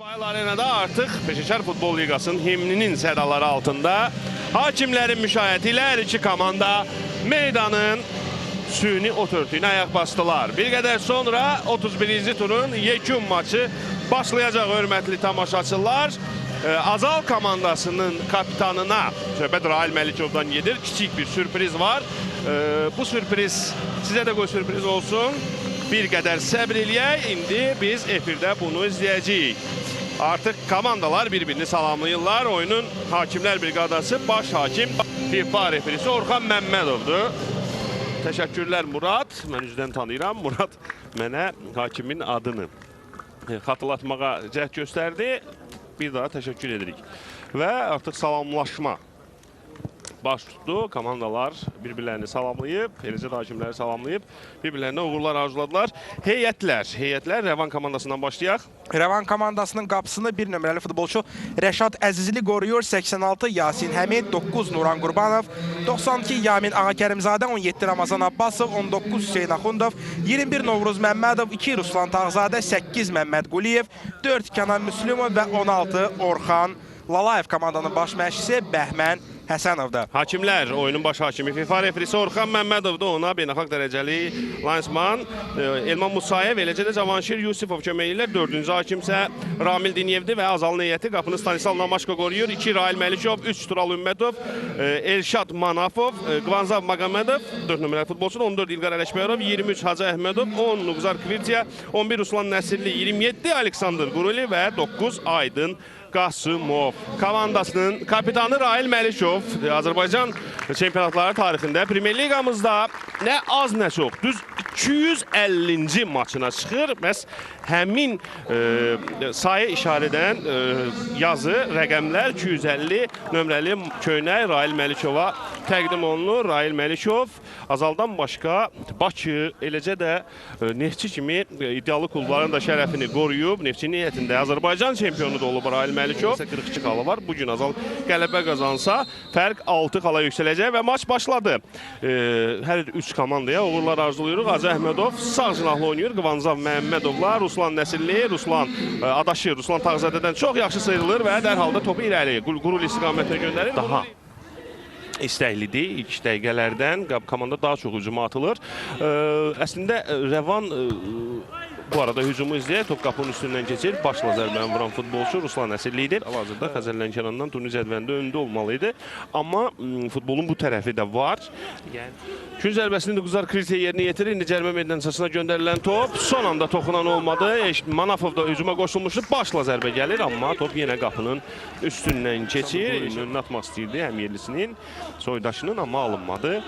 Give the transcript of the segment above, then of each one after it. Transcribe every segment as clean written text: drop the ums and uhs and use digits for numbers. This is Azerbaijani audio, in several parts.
İsmail Arena'da artıq Peşəkar Futbol Liqasının himninin sədaları altında hakimlərin müşayiəti ilə hər iki komanda meydanın süni ot örtüyünə ayaq basdılar. Bir qədər sonra 31-ci turun yekun maçı başlayacaq hörmətli tamaşaçılar. Azal komandasının kapitanına söhbət Rahil Məlikovdan gedir. Kiçik bir sürpriz var. Bu sürpriz sizə də qoy sürpriz olsun. Bir qədər səbr eləyək. İndi biz efirdə bunu izləyəcəyik. Artıq komandalar bir-birini salamlayırlar. Oyunun hakimlər briqadası baş hakim FIFA referisi Orxan Məmmədovdur. Təşəkkürlər Murad. Mən üzdən tanıyıram. Murad mənə hakimin adını xatırlatmağa cəhd göstərdi. Bir daha təşəkkür edirik. Və artıq salamlaşma baş tutdu. Komandalar bir-birlərini salamlayıb, eləcə də hakimləri salamlayıb, bir-birlərinə uğurlar arzuladılar. Heyətlər Rəvan komandasından başlayaq. Rəvan komandasının qapısını bir nömrəli futbolçu Rəşad Əzizli qoruyur. 86 Yasin Həmid, 9 Nuran Qurbanov, 92 Yamin Ağakərimzadə, 17 Ramazan Abbasov, 19 Hüseyin Axundov, 21 Novruz Məmmədov, 2 Ruslan Tağzadə, 8 Məmməd Quliyev, 4 Kənan Müslümov və 16 Orxan Lalayev komandanın baş məşqçisi Bəhmən Həsənovda. Hakimlər, oyunun baş hakimi FIFA referisi Orxan Məmmədovdur. Ona beynəlxalq dərəcəli lansman Elman Musayev, eləcə də Cavanşir Yusifov kömək edirlər. 4-cü hakimsə Ramil Diniyevdir və Azalın heyəti qapını Stanislav Namaşko qoruyur. 2 Rahil Məlikov, 3 Tural Ümmətov, Elşad Manafov, Qvanzav Maqamedov, 4 nömrəli futbolçu, 14 İlqar Ələşbəyarov, 23 Hacı Əhmədov, 10 Nuqzar Kvirtiya, 11 Ruslan Nəsirli, 27 Aleksandr Quruli və 9 Aydın Qasımov. Komandasının kapitanı Rahil Məlikov Azərbaycan çempionatları tarixində Premyer Liqamızda nə az nə çox düz 250-ci maçına çıxır. Bəs həmin sayı işarə edən yazı, rəqəmlər 250 nömrəli köynək Rahil Məlikova təqdim olunur. Rahil Məlikov Azaldan başqa Bakı, eləcə də Neftçi kimi iddialı klubların da şərəfini qoruyub. Neftçi niyyətində Azərbaycan çempionu da olub Rahil Məlikov. 42 xalı var. Bugün Azal qələbə qazansa fərq 6 xala yüksələcək və maç başladı. Hər 3 komandaya uğurlar arzuluyuruq. Hacı Əhmədov sağ cinahlı oynayır. Qvanzav Məmmədovla Ruslan Nəsirli, Ruslan adaşı Ruslan Tağzadədən çox yaxşı sıyrılır və dərhal da topu irəli Qurul istiqamətinə göndərir. Daha istəklidir. İlk dəqiqələrdən komanda daha çox hücuma atılır. Əslində Rəvan bu arada hücumu izləyək. Top qapının üstündən keçir. Başla zərbəni vuran futbolçu Ruslan Nəsirli idi. Hal-hazırda Xəzər Lənkərandan turnir cədvəlində öndə olmalıydı. Amma futbolun bu tərəfi də var. Gün zərbəsini Nuqzar Kvirtiya yerinə yetirir. İndi cərimə meydançasına göndərilən top. Son anda toxunan olmadı. Manafov da hücuma qoşulmuşdu. Başla zərbə gəlir. Amma top yenə qapının üstündən keçir. Önünə atmaq istəyirdi həm yerlisinin, soydaşının, amma alınmadı.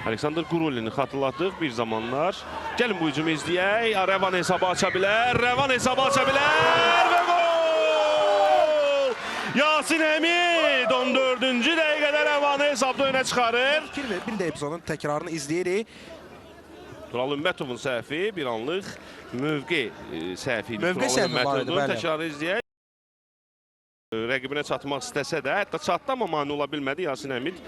Aleksandr Qurulini xatırlatdıq bir zamanlar. Gəlin bu hücumu izləyək. Rəvan hesabı aça bilər. Rəvan hesabı aça bilər və gol! Yasin Həmid 14-cü dəqiqədə Rəvanı hesabda önə çıxarır. Bir də epizodun təkrarını izləyirik. Tural Ümmətovun səhvi, bir anlıq mövqe səhvi idi. Mövqe səhvi var idi, bəli. Təkrarı izləyək. Rəqibinə çatmaq istəsə də, hətta çatdı, amma mani ola bilmədi Yasin Həmid.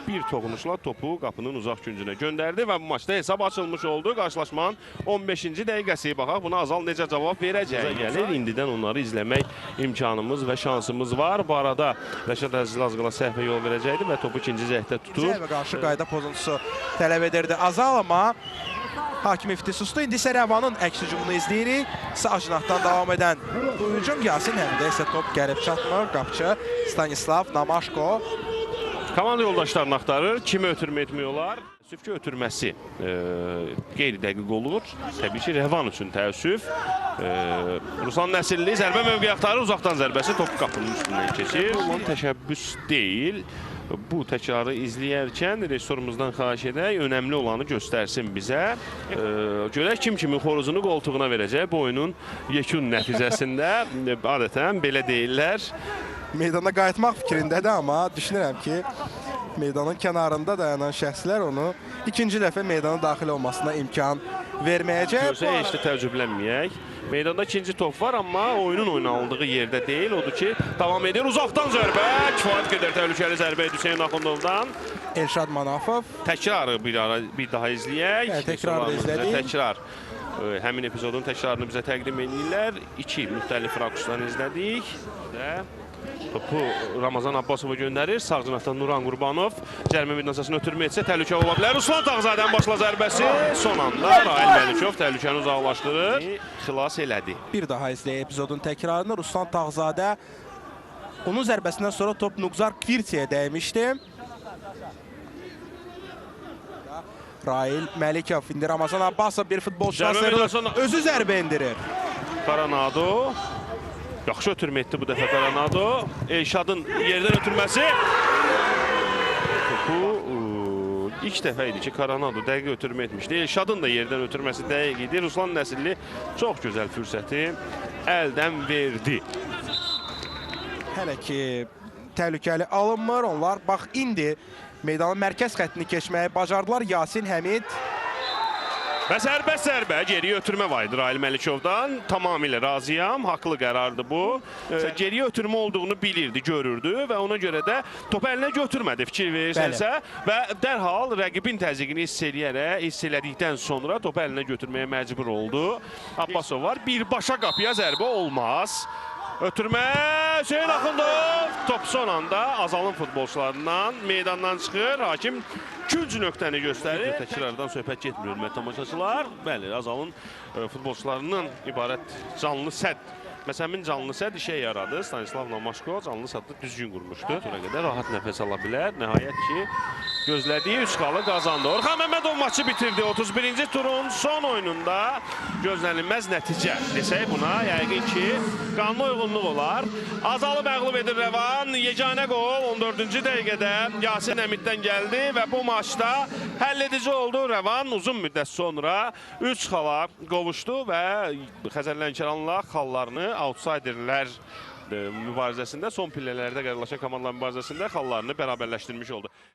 Bir toxunuşla topu qapının uzaq küncünə göndərdi və bu maçda hesab açılmış oldu. Qarşılaşmanın 15-ci dəqiqəsi. Baxaq, buna Azal necə cavab verəcək gəlir. İndidən onları izləmək imkanımız və şansımız var. Bu arada Rəşad Əzizli az qala səhvə yol verəcəkdi və topu ikinci cəhdə tutur. Zərbə qarşı qayda pozuntusu tələb edirdi Azal, amma hakim ifti sustu. İndi isə Rəvanın əks hücumunu izləyirik. Sağ cinahdan davam edən bu hücum Yasin Həmidə isə top gəlib çatmır. Qapçı Stanislav Namaşko. Komanda yoldaşlarını axtarır. Kimi ötürmə etmək olar? Təəssüf ki, ötürməsi qeyri-dəqiq olur. Təbii ki, Rəvan üçün təəssüf. Ruslan Nəsirli zərbə mövqeyi axtarır. Uzaqdan zərbəsi top qapının üstündən keçir. Olan təşəbbüs deyil. Bu təkrarı izləyərkən rejissorumuzdan xahiş edək, önəmli olanı göstərsin bizə. Görək kim kimin xoruzunu qoltuğuna verəcək. Bu oyunun yekun nəticəsində adətən belə deyirlər. Meydana qayıtmaq fikrindədir, amma düşünürəm ki, meydanın kənarında dayanan şəxslər onu ikinci dəfə meydana daxil olmasına imkan verməyəcək. Görsə, heç də təəccüblənməyək. Meydanda ikinci top var, amma oyunun oynanıldığı yerdə deyil. Odur ki, davam edir. Uzaqdan zərbə. Kifayət qədər təhlükəli zərbə Hüseyin Axundovdan. Elşad Manafov. Təkrarı bir daha izləyək. Təkrar da izlədik. Təkrar. həmin epizodun təkrarını bizə təqdim edirlər. 2 müxtəlif rakursdan izlədik və topu Ramazan Abbasova göndərir. Sağ cinahdan Nuran Qurbanov cərimə müddətsəsini ötürmə etsə təhlükə ola bilər. Ruslan Tağzadənin başla zərbəsi son anda Rail Məlikov təhlükəni uzaqlaşdırır. Xilas elədi. Bir daha izləyək epizodun təkrarını. Ruslan Tağzadə onun zərbəsindən sonra top Nuqzar Kvirtiyə dəymişdi. Rail Məlikov, indi Ramazan Abbasov bir futbolçudan özü zərbə indirir. Qaranado. Yaxşı ötürmə etdi bu dəfə Qaranado. Elşadın yerdən ötürməsi. Topu ilk dəfə idi ki, Qaranado dəqiq ötürmə etmişdi. Elşadın da yerdən ötürməsi dəqiq idi. Ruslan Nəsilli çox gözəl fürsəti əldən verdi. Hələ ki, təhlükəli alınmır. Onlar bax indi meydanın mərkəz xəttini keçməyi bacardılar. Yasin Həmid. Və sərbəst zərbə, geriyə ötürmə var idi Rail Məlikovdan. Tamamilə razıyam, haqlı qərardı bu. Geriyə ötürmə olduğunu bilirdi, görürdü və ona görə də topu əlinə götürmədi, fikir verirsənsə. Və dərhal rəqibin təzyiqini hiss elədikdən sonra topu əlinə götürməyə məcbur oldu. Abbasov var, birbaşa qapıya zərbə olmaz. Ötürmə, Hüseyin Axundov. Top son anda Azalın futbolçularından meydandan çıxır. Hakim gülc nöqtəni göstərir. Təkrardan söhbət getmir, hörmətli tamaşaçılar. Bəli, Azalın futbolçularından ibarət canlı sədd. Məsələn, canlı sədd işə yaradı. Stanislav Namaşko canlı səddi düzgün qurmuşdu. Tura qədər rahat nəfəs ala bilər. Nəhayət ki, gözlədiyi 3 xalı qazandı. Orxan Məmmədov maçı bitirdi. 31-ci turun son oyununda gözlənilməz nəticə desək buna. Yəqin ki, qanuna uyğunluq olar. Azalı məğlub edir Rəvan. Yeganə qol 14-cü dəqiqədə Yasin Həmiddən gəldi və bu maçda həll edici oldu. Rəvan uzun müddət sonra 3 xala qovuşdu və Xəzər Lənkəranla xallarını outsiderlər mübarizəsində, son pillələrdə qərarlaşan komandalar mübarizəsində xallarını bərabərləşdirmiş oldu.